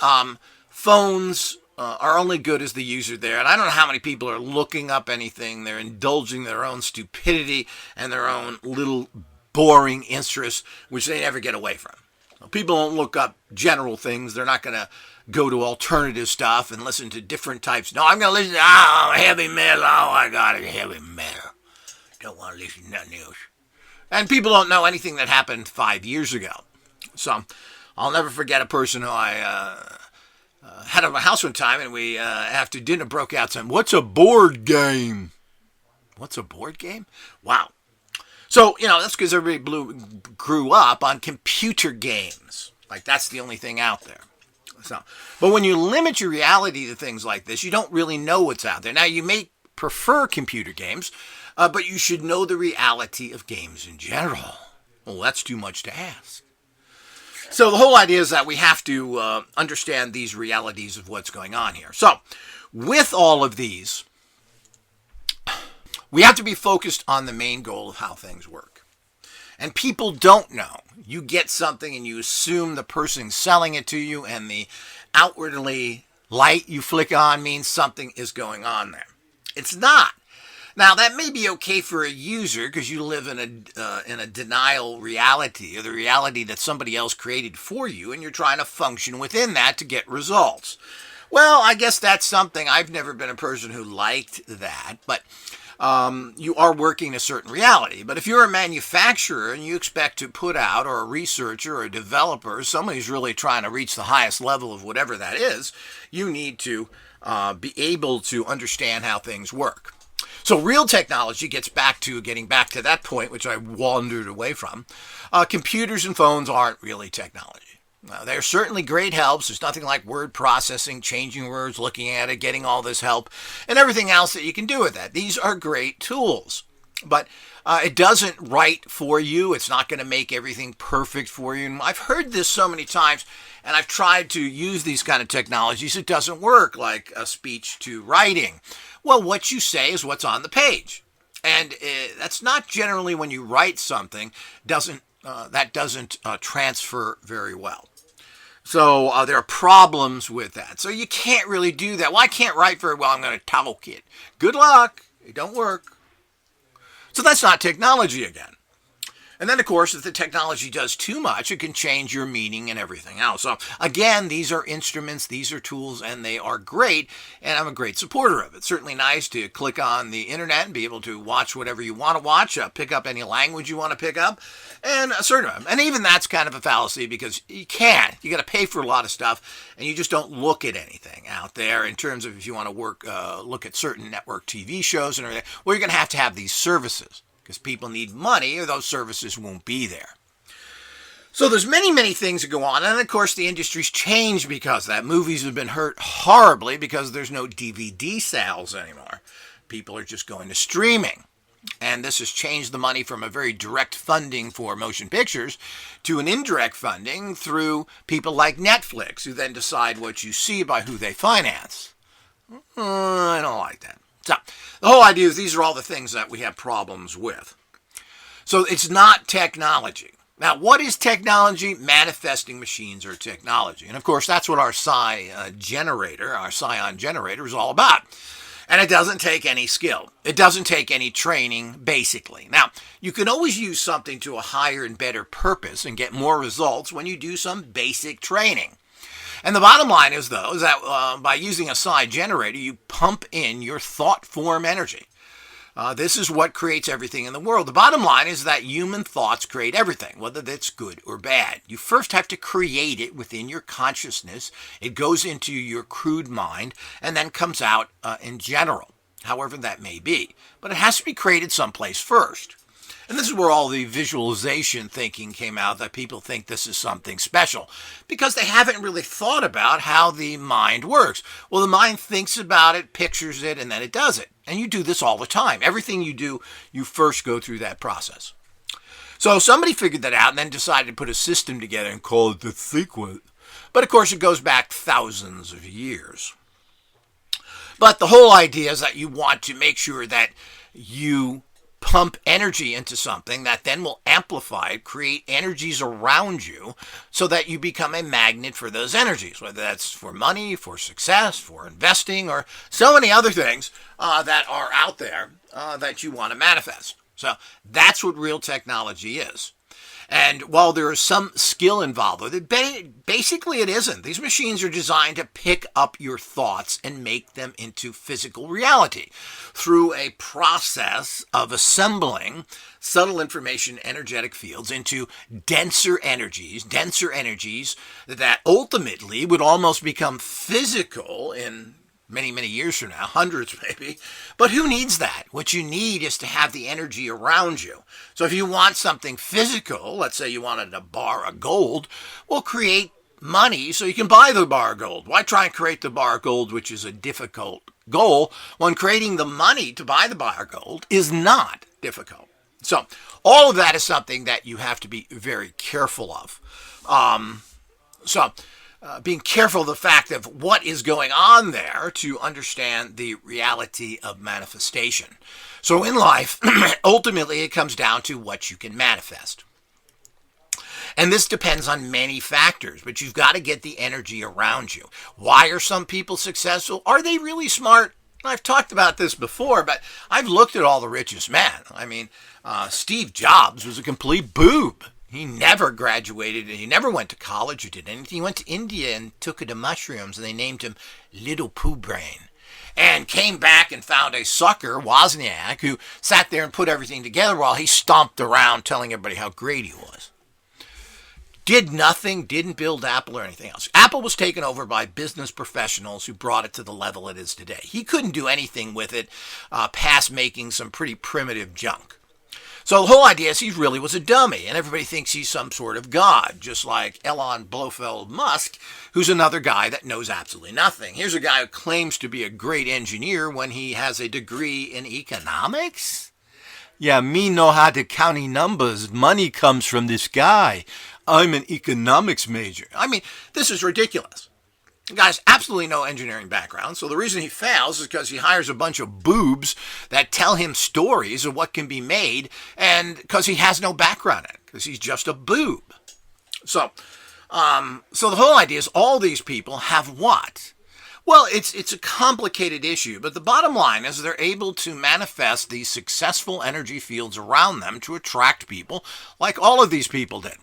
phones are only good as the user there. And I don't know how many people are looking up anything. They're indulging their own stupidity and their own little boring interests, which they never get away from. People don't look up general things. They're not going to go to alternative stuff and listen to different types. No, I'm going to listen to heavy metal. Oh, I got it, heavy metal. Don't want to listen to nothing else. And people don't know anything that happened 5 years ago. So I'll never forget a person who I had at my house one time, and we, after dinner, broke out saying, "What's a board game?" What's a board game? Wow. So, that's because everybody grew up on computer games. Like, that's the only thing out there. So, but when you limit your reality to things like this, you don't really know what's out there. Now, you may prefer computer games, but you should know the reality of games in general. Well, that's too much to ask. So the whole idea is that we have to understand these realities of what's going on here. So with all of these, we have to be focused on the main goal of how things work. And people don't know. You get something and you assume the person selling it to you, and the outwardly light you flick on means something is going on there. It's not. Now, that may be okay for a user because you live in a denial reality, or the reality that somebody else created for you, and you're trying to function within that to get results. Well, I guess that's something. I've never been a person who liked that, but you are working a certain reality. But if you're a manufacturer and you expect to put out, or a researcher or a developer, somebody who's really trying to reach the highest level of whatever that is, you need to be able to understand how things work. So real technology getting back to that point, which I wandered away from. Computers and phones aren't really technology. They're certainly great helps. There's nothing like word processing, changing words, looking at it, getting all this help, and everything else that you can do with that. These are great tools. But it doesn't write for you. It's not going to make everything perfect for you. And I've heard this so many times, and I've tried to use these kind of technologies. It doesn't work like a speech to writing. Well, what you say is what's on the page. And that's not generally when you write something, that doesn't transfer very well. So there are problems with that. So you can't really do that. Well, I can't write very well. I'm going to talk it. Good luck. It don't work. So that's not technology again. And then, of course, if the technology does too much, it can change your meaning and everything else. So, again, these are instruments, these are tools, and they are great, and I'm a great supporter of it. It's certainly nice to click on the internet and be able to watch whatever you want to watch, pick up any language you want to pick up, and and even that's kind of a fallacy because you can't. You got to pay for a lot of stuff, and you just don't look at anything out there in terms of if you want to look at certain network TV shows and everything. Well, you're going to have these services. Because people need money or those services won't be there. So there's many things that go on. And of course the industry's changed because of that. Movies have been hurt horribly because there's no DVD sales anymore. People are just going to streaming. And this has changed the money from a very direct funding for motion pictures to an indirect funding through people like Netflix, who then decide what you see by who they finance. I don't like that. So the whole idea is these are all the things that we have problems with. So it's not technology. Now, what is technology? Manifesting machines are technology. And of course, that's what our scion generator is all about. And it doesn't take any skill. It doesn't take any training, basically. Now, you can always use something to a higher and better purpose and get more results when you do some basic training. And the bottom line is, though, is that by using a psi generator, you pump in your thought form energy. This is what creates everything in the world. The bottom line is that human thoughts create everything, whether that's good or bad. You first have to create it within your consciousness. It goes into your crude mind and then comes out in general, however that may be. But it has to be created someplace first. And this is where all the visualization thinking came out, that people think this is something special because they haven't really thought about how the mind works. Well, the mind thinks about it, pictures it, and then it does it. And you do this all the time. Everything you do, you first go through that process. So somebody figured that out and then decided to put a system together and call it the sequence. But of course, it goes back thousands of years. But the whole idea is that you want to make sure that you pump energy into something that then will amplify it, create energies around you so that you become a magnet for those energies, whether that's for money, for success, for investing, or so many other things that are out there that you want to manifest. So that's what real technology is. And while there is some skill involved with it, basically it isn't. These machines are designed to pick up your thoughts and make them into physical reality through a process of assembling subtle information energetic fields into denser energies that ultimately would almost become physical in many years from now, hundreds maybe. But who needs that? What you need is to have the energy around you. So if you want something physical, let's say you wanted a bar of gold, well, create money so you can buy the bar of gold. Why try and create the bar of gold, which is a difficult goal, when creating the money to buy the bar of gold is not difficult? So all of that is something that you have to be very careful of. Being careful of the fact of what is going on there to understand the reality of manifestation. So in life, ultimately it comes down to what you can manifest. And this depends on many factors, but you've got to get the energy around you. Why are some people successful? Are they really smart? I've talked about this before, but I've looked at all the richest men. I mean, Steve Jobs was a complete boob. He never graduated, and he never went to college or did anything. He went to India and took it to mushrooms, and they named him Little Pooh Brain. And came back and found a sucker, Wozniak, who sat there and put everything together while he stomped around telling everybody how great he was. Did nothing, didn't build Apple or anything else. Apple was taken over by business professionals who brought it to the level it is today. He couldn't do anything with it past making some pretty primitive junk. So the whole idea is he really was a dummy, and everybody thinks he's some sort of god, just like Elon Blofeld Musk, who's another guy that knows absolutely nothing. Here's a guy who claims to be a great engineer when he has a degree in economics. Yeah, me know how to county numbers. Money comes from the sky. I'm an economics major. I mean, this is ridiculous. The guy has absolutely no engineering background, so the reason he fails is because he hires a bunch of boobs that tell him stories of what can be made, and because he has no background in it, because he's just a boob. So the whole idea is all these people have what? Well, it's a complicated issue, but the bottom line is they're able to manifest these successful energy fields around them to attract people like all of these people did.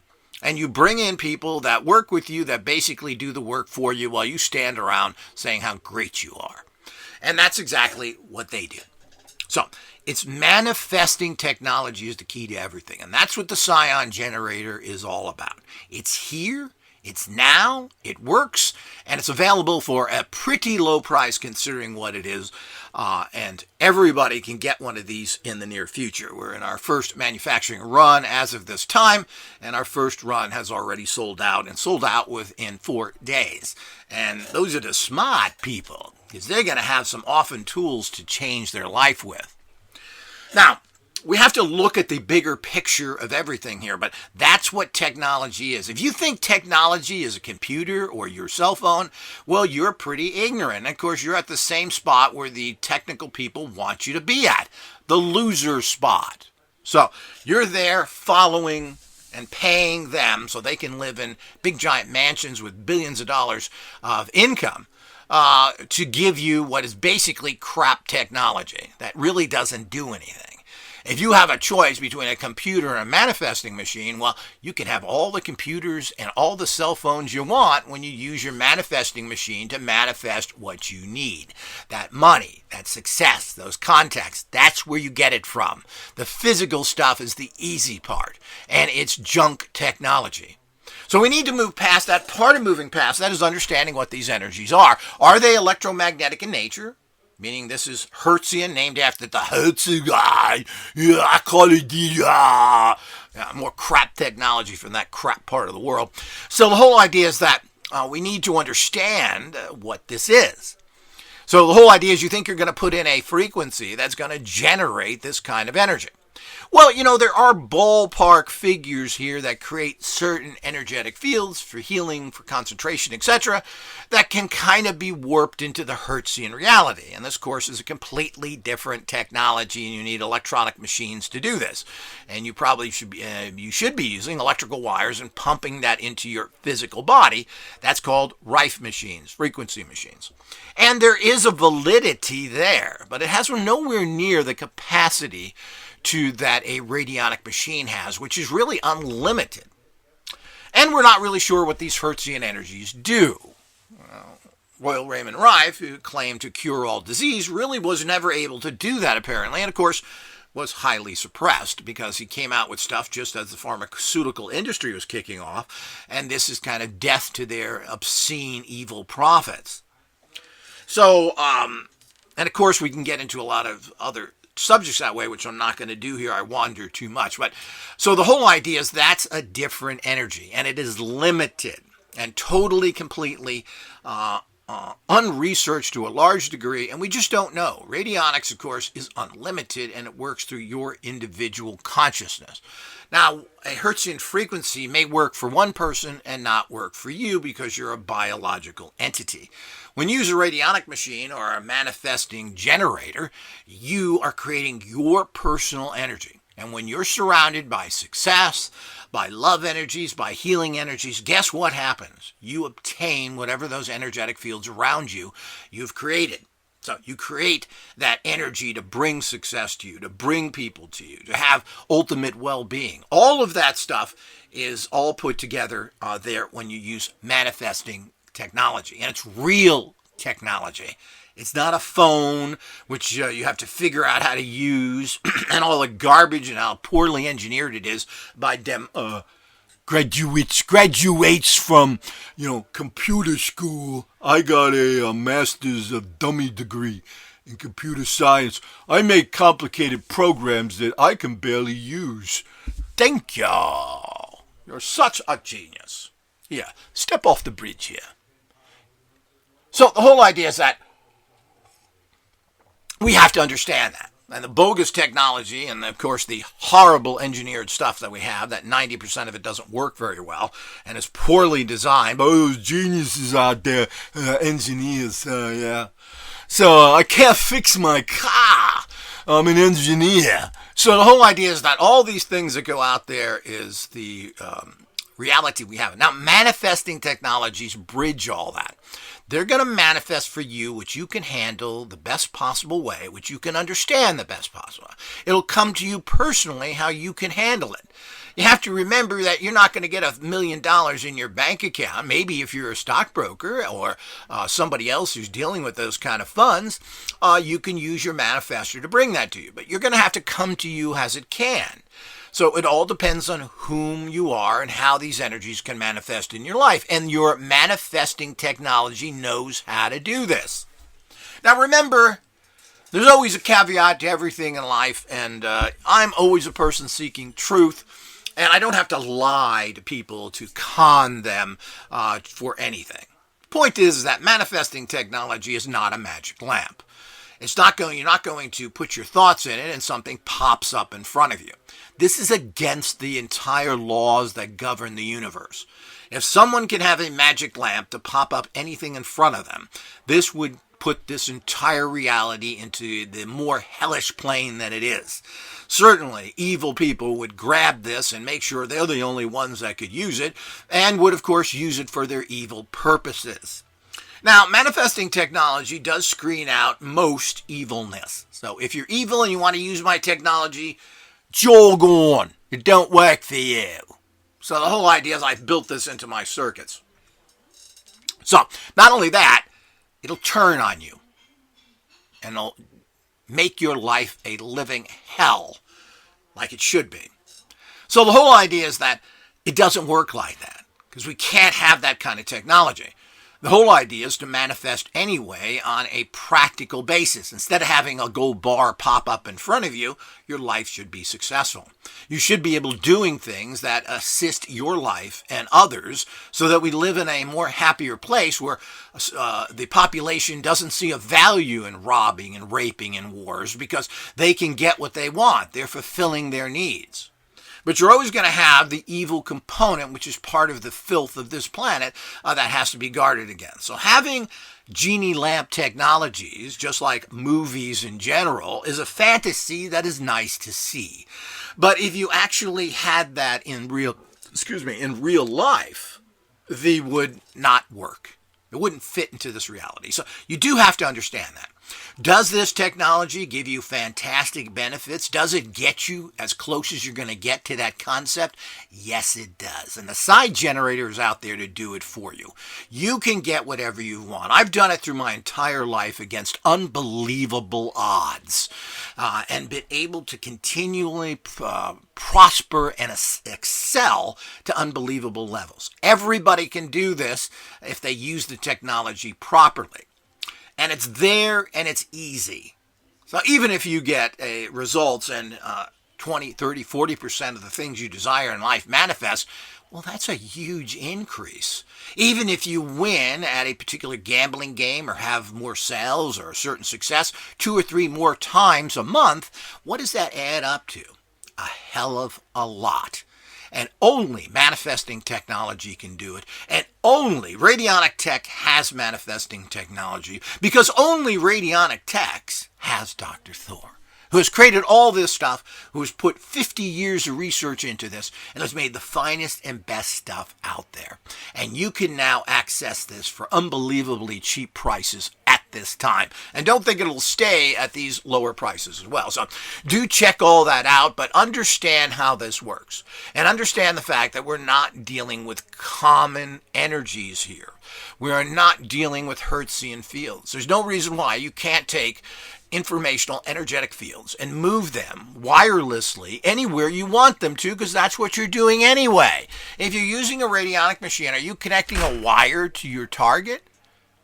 And you bring in people that work with you that basically do the work for you while you stand around saying how great you are. And that's exactly what they do. So it's manifesting technology is the key to everything. And that's what the Scion generator is all about. It's here. It's now, it works, and it's available for a pretty low price considering what it is, and everybody can get one of these in the near future. We're in our first manufacturing run as of this time, and our first run has already sold out, and sold out within 4 days. And those are the smart people, because they're going to have some awesome tools to change their life with. Now, we have to look at the bigger picture of everything here, but that's what technology is. If you think technology is a computer or your cell phone, well, you're pretty ignorant. And of course, you're at the same spot where the technical people want you to be at, the loser spot. So you're there following and paying them so they can live in big giant mansions with billions of dollars of income. To give you what is basically crap technology that really doesn't do anything. If you have a choice between a computer and a manifesting machine, well, you can have all the computers and all the cell phones you want when you use your manifesting machine to manifest what you need. That money, that success, those contacts, that's where you get it from. The physical stuff is the easy part, and it's junk technology. So we need to move past that. Part of moving past that is understanding what these energies are. Are they electromagnetic in nature? Meaning this is Hertzian, named after the Hertz guy. Yeah, I call it the more crap technology from that crap part of the world. So the whole idea is that we need to understand what this is. So the whole idea is you think you're going to put in a frequency that's going to generate this kind of energy. Well, you know, there are ballpark figures here that create certain energetic fields for healing, for concentration, etc., that can kind of be warped into the Hertzian reality. And this, of course, is a completely different technology, and you need electronic machines to do this. And you probably should be using electrical wires and pumping that into your physical body. That's called Rife machines, frequency machines. And there is a validity there, but it has nowhere near the capacity to that a radionic machine has, which is really unlimited. And we're not really sure what these Hertzian energies do. Royal Raymond Rife, who claimed to cure all disease, really was never able to do that, apparently, and of course was highly suppressed because he came out with stuff just as the pharmaceutical industry was kicking off, and this is kind of death to their obscene, evil profits. So, and of course we can get into a lot of other subjects that way, which I'm not going to do here. I wander too much. But so the whole idea is that's a different energy, and it is limited and totally, completely unresearched to a large degree, and we just don't know. Radionics, of course, is unlimited, and it works through your individual consciousness. Now, a Hertzian frequency may work for one person and not work for you because you're a biological entity. When you use a radionic machine or a manifesting generator, you are creating your personal energy. And when you're surrounded by success, by love energies, by healing energies, guess what happens? You obtain whatever those energetic fields around you you've created. So you create that energy to bring success to you, to bring people to you, to have ultimate well-being. All of that stuff is all put together there when you use manifesting technology. And it's real technology. It's not a phone, which you have to figure out how to use, and all the garbage and how poorly engineered it is by them graduates from, computer school. I got a master's of dummy degree in computer science. I make complicated programs that I can barely use. Thank you. You're such a genius. Here, step off the bridge here. So the whole idea is that we have to understand that. and the bogus technology and, of course, the horrible engineered stuff that we have, that 90% of it doesn't work very well and is poorly designed by those geniuses out there, engineers, yeah. So I can't fix my car. I'm an engineer. So the whole idea is that all these things that go out there is the reality we have. Now, manifesting technologies bridge all that. They're going to manifest for you what you can handle the best possible way, which you can understand the best possible way. It'll come to you personally how you can handle it. You have to remember that you're not going to get $1 million in your bank account. Maybe if you're a stockbroker or somebody else who's dealing with those kind of funds, you can use your manifestor to bring that to you. But you're going to have to come to you as it can. So it all depends on whom you are and how these energies can manifest in your life. And your manifesting technology knows how to do this. Now remember, there's always a caveat to everything in life, and I'm always a person seeking truth, and I don't have to lie to people to con them for anything. Point is that manifesting technology is not a magic lamp. You're not going to put your thoughts in it and something pops up in front of you. This is against the entire laws that govern the universe. If someone can have a magic lamp to pop up anything in front of them, this would put this entire reality into the more hellish plane than it is. Certainly, evil people would grab this and make sure they're the only ones that could use it, and would, of course, use it for their evil purposes. Now, manifesting technology does screen out most evilness. So if you're evil and you want to use my technology, jog on. It don't work for you. So the whole idea is I've built this into my circuits. So not only that, it'll turn on you. And it'll make your life a living hell like it should be. So the whole idea is that it doesn't work like that, because we can't have that kind of technology. The whole idea is to manifest anyway on a practical basis. Instead of having a gold bar pop up in front of you, your life should be successful. You should be able to doing things that assist your life and others so that we live in a more happier place where the population doesn't see a value in robbing and raping and wars because they can get what they want. They're fulfilling their needs. But you're always going to have the evil component, which is part of the filth of this planet, that has to be guarded against. So having genie lamp technologies, just like movies in general, is a fantasy that is nice to see. But if you actually had that in real life, they would not work. It wouldn't fit into this reality. So you do have to understand that. Does this technology give you fantastic benefits? Does it get you as close as you're going to get to that concept? Yes, it does. And the side generator is out there to do it for you. You can get whatever you want. I've done it through my entire life against unbelievable odds and been able to continually prosper and excel to unbelievable levels. Everybody can do this if they use the technology properly. And it's there and it's easy. So even if you get results and 20, 30, 40% of the things you desire in life manifest, well, that's a huge increase. Even if you win at a particular gambling game or have more sales or a certain success 2 or 3 more times a month, what does that add up to? A hell of a lot. And only manifesting technology can do it. And only Radionic Tech has manifesting technology, because only Radionic Tech has Dr. Thor, who has created all this stuff, who has put 50 years of research into this, and has made the finest and best stuff out there. And you can now access this for unbelievably cheap prices at this time. And don't think it'll stay at these lower prices as well. So do check all that out, but understand how this works. And understand the fact that we're not dealing with common energies here. We are not dealing with Hertzian fields. There's no reason why you can't take informational energetic fields and move them wirelessly anywhere you want them to, because that's what you're doing anyway. If you're using a radionic machine, are you connecting a wire to your target?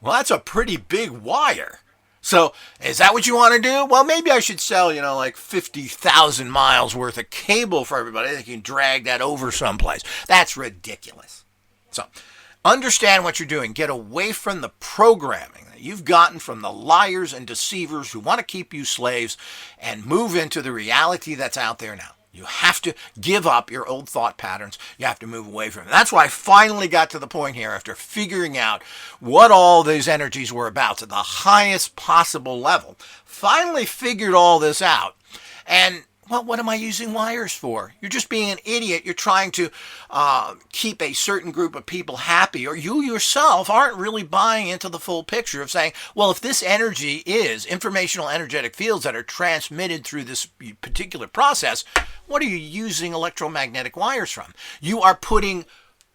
Well, that's a pretty big wire. So is that what you want to do? Well, maybe I should sell, like 50,000 miles worth of cable for everybody. They can drag that over someplace. That's ridiculous. So understand what you're doing. Get away from the programming that you've gotten from the liars and deceivers who want to keep you slaves and move into the reality that's out there now. You have to give up your old thought patterns. You have to move away from them. That's why I finally got to the point here after figuring out what all these energies were about to the highest possible level. Finally figured all this out. And, well, what am I using wires for? You're just being an idiot. You're trying to keep a certain group of people happy, or you yourself aren't really buying into the full picture of saying, well, if this energy is informational energetic fields that are transmitted through this particular process, what are you using electromagnetic wires from? You are putting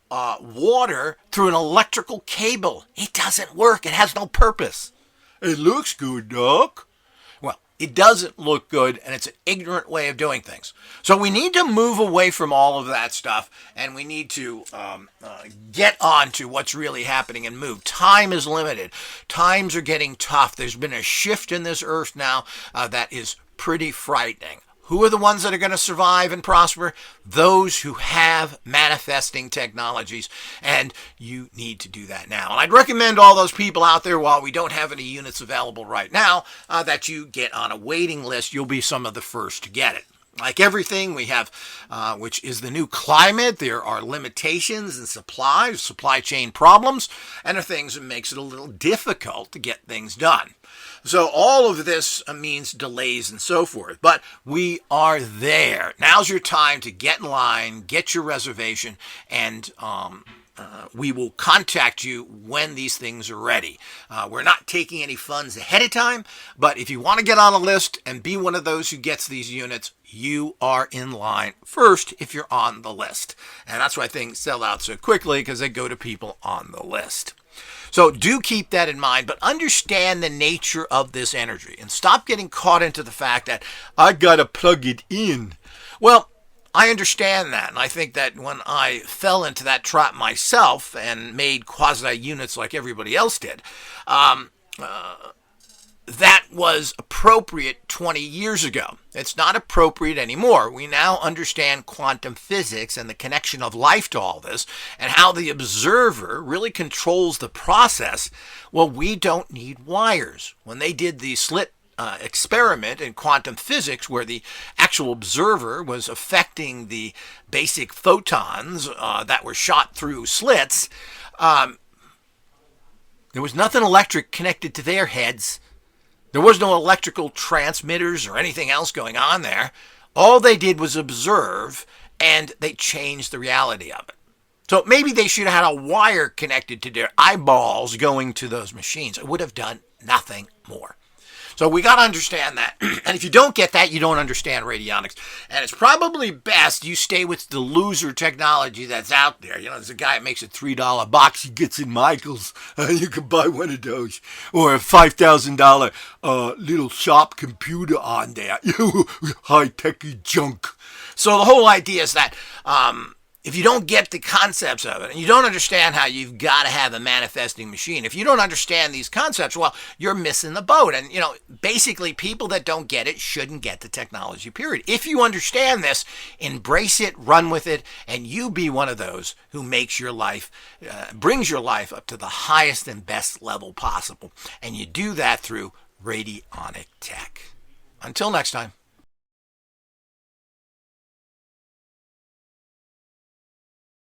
water through an electrical cable. It doesn't work. It has no purpose. It looks good, Doc. Well, it doesn't look good, and it's an ignorant way of doing things. So we need to move away from all of that stuff, and we need to get on to what's really happening and move. Time is limited. Times are getting tough. There's been a shift in this earth now that is pretty frightening. Who are the ones that are going to survive and prosper? Those who have manifesting technologies, and you need to do that now. And I'd recommend all those people out there, while we don't have any units available right now, that you get on a waiting list. You'll be some of the first to get it. Like everything we have, which is the new climate, there are limitations in supply chain problems, and are things that makes it a little difficult to get things done. So all of this means delays and so forth, but we are there. Now's your time to get in line, get your reservation, and we will contact you when these things are ready. We're not taking any funds ahead of time, but if you want to get on a list and be one of those who gets these units, you are in line first if you're on the list. And that's why things sell out so quickly, because they go to people on the list. So do keep that in mind, but understand the nature of this energy and stop getting caught into the fact that I gotta plug it in. Well, I understand that, and I think that when I fell into that trap myself and made quasi-units like everybody else did, that was appropriate 20 years ago. It's not appropriate anymore. We now understand quantum physics and the connection of life to all this, and how the observer really controls the process. Well, we don't need wires. When they did the slit experiment in quantum physics, where the actual observer was affecting the basic photons that were shot through slits, there was nothing electric connected to their heads. There was no electrical transmitters or anything else going on there. All they did was observe, and they changed the reality of it. So maybe they should have had a wire connected to their eyeballs going to those machines. It would have done nothing more. So we got to understand that. And if you don't get that, you don't understand radionics. And it's probably best you stay with the loser technology that's out there. You know, there's a guy that makes a $3 box. He gets in Michael's. You can buy one of those. Or a $5,000 little shop computer on there. High-techy junk. So the whole idea is that if you don't get the concepts of it, and you don't understand how you've got to have a manifesting machine, if you don't understand these concepts, well, you're missing the boat. And, you know, basically people that don't get it shouldn't get the technology, period. If you understand this, embrace it, run with it, and you be one of those who makes your life, brings your life up to the highest and best level possible. And you do that through radionic tech. Until next time.